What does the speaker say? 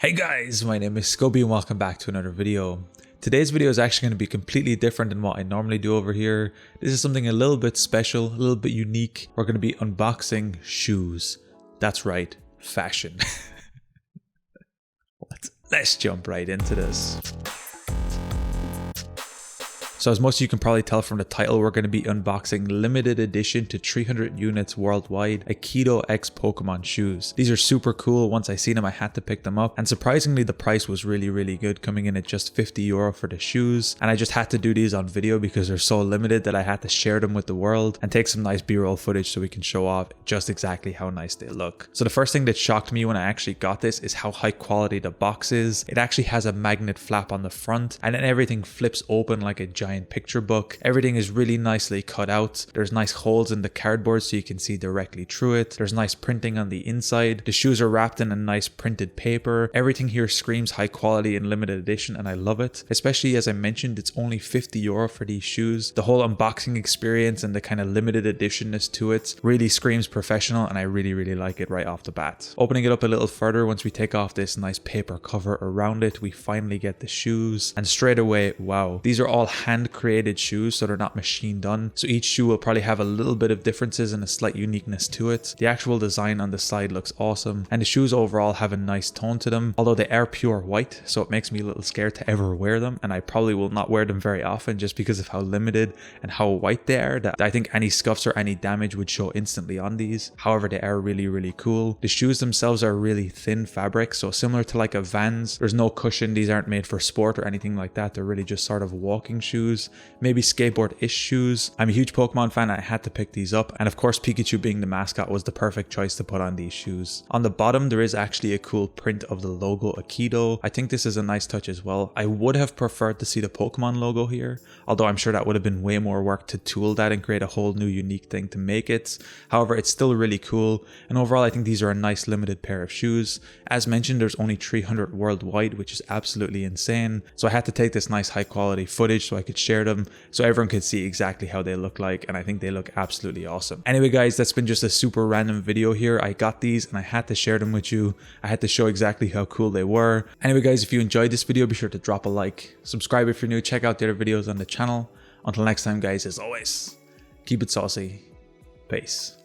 Hey guys, my name is Scoby and welcome back to another video. Today's video is actually going to be completely different than what I normally do over here. This is something a little bit special, a little bit unique. We're going to be unboxing shoes. That's right, fashion. Let's jump right into this. So as most of you can probably tell from the title, we're going to be unboxing limited edition to 300 units worldwide Akedo X Pokemon shoes. These are super cool. Once I seen them, I had to pick them up. And surprisingly, the price was really good, coming in at just €50 for the shoes. And I just had to do these on video because they're so limited that I had to share them with the world and take some nice B-roll footage so we can show off just exactly how nice they look. So the first thing that shocked me when I actually got this is how high quality the box is. It actually has a magnet flap on the front and then everything flips open like a giant picture book. Everything is really nicely cut out. There's nice holes in the cardboard so you can see directly through it. There's nice printing on the inside. The shoes are wrapped in a nice printed paper. Everything here screams high quality and limited edition and I love it. Especially as I mentioned, it's only €50 for these shoes. The whole unboxing experience and the kind of limited editionness to it really screams professional and I really like it right off the bat. Opening it up a little further, once we take off this nice paper cover around it, we finally get the shoes and straight away, wow, these are all hand created shoes, so they're not machine done. So each shoe will probably have a little bit of differences and a slight uniqueness to it. The actual design on the side looks awesome and the shoes overall have a nice tone to them, although they are pure white, so it makes me a little scared to ever wear them, and I probably will not wear them very often just because of how limited and how white they are, that I think any scuffs or any damage would show instantly on these. However, they are really cool. The shoes themselves are really thin fabric, so similar to like a Vans. There's no cushion. These aren't made for sport or anything like that. They're really just sort of walking shoes, maybe skateboard-ish shoes. I'm a huge Pokemon fan and I had to pick these up, and of course Pikachu being the mascot was the perfect choice to put on these shoes. On the bottom there is actually a cool print of the logo Akedo. I think this is a nice touch as well. I would have preferred to see the Pokemon logo here, although I'm sure that would have been way more work to tool that and create a whole new unique thing to make it. However, it's still really cool, and overall I think these are a nice limited pair of shoes. As mentioned, there's only 300 worldwide, which is absolutely insane, so I had to take this nice high quality footage so I could share them so everyone could see exactly how they look like, and I think they look absolutely awesome. Anyway guys, that's been just a super random video here. I got these and I had to share them with you. I had to show exactly how cool they were. Anyway guys, if you enjoyed this video, be sure to drop a like, subscribe if you're new, check out the other videos on the channel. Until next time guys, as always, keep it saucy. Peace.